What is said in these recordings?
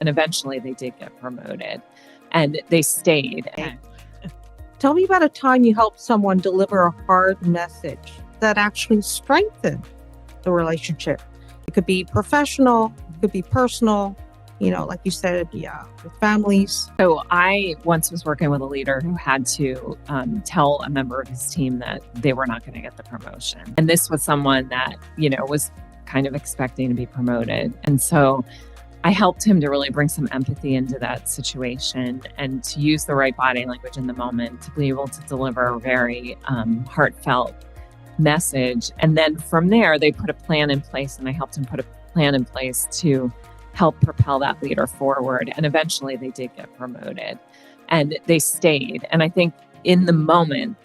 And eventually they did get promoted and they stayed. Okay. Tell me about a time you helped someone deliver a hard message that actually strengthened the relationship. It could be professional, it could be personal, like you said, with families. So I once was working with a leader who had to tell a member of his team that they were not going to get the promotion. And this was someone that, was kind of expecting to be promoted. And so I helped him to really bring some empathy into that situation and to use the right body language in the moment to be able to deliver a very heartfelt message. And then from there, they put a plan in place, and I helped him put a plan in place to help propel that leader forward. And eventually they did get promoted and they stayed. And I think in the moment,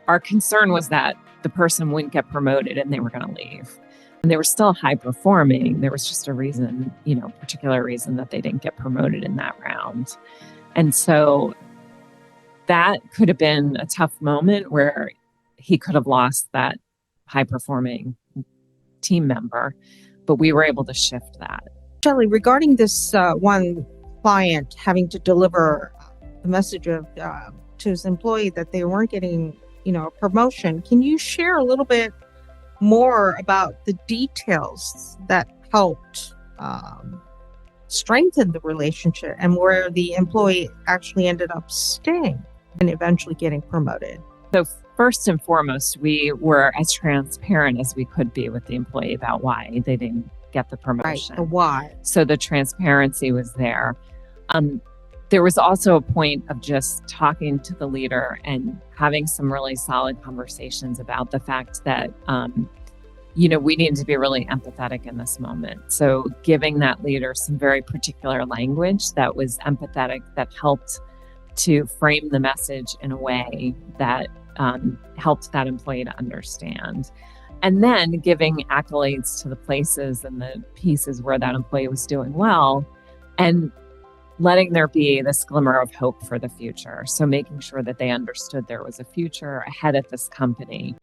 our concern was that the person wouldn't get promoted and they were going to leave. And they were still high performing. There was just a reason, particular reason that they didn't get promoted in that round. And so that could have been a tough moment where he could have lost that high performing team member, but we were able to shift that. Shelley, regarding this one client having to deliver the message to his employee that they weren't getting, a promotion, can you share a little bit more about the details that helped strengthen the relationship and where the employee actually ended up staying and eventually getting promoted? So first and foremost, we were as transparent as we could be with the employee about why they didn't get the promotion. Right, the why. So the transparency was there. There was also a point of just talking to the leader and having some really solid conversations about the fact that, we needed to be really empathetic in this moment. So giving that leader some very particular language that was empathetic, that helped to frame the message in a way that helped that employee to understand. And then giving accolades to the places and the pieces where that employee was doing well, and letting there be this glimmer of hope for the future. So making sure that they understood there was a future ahead at this company.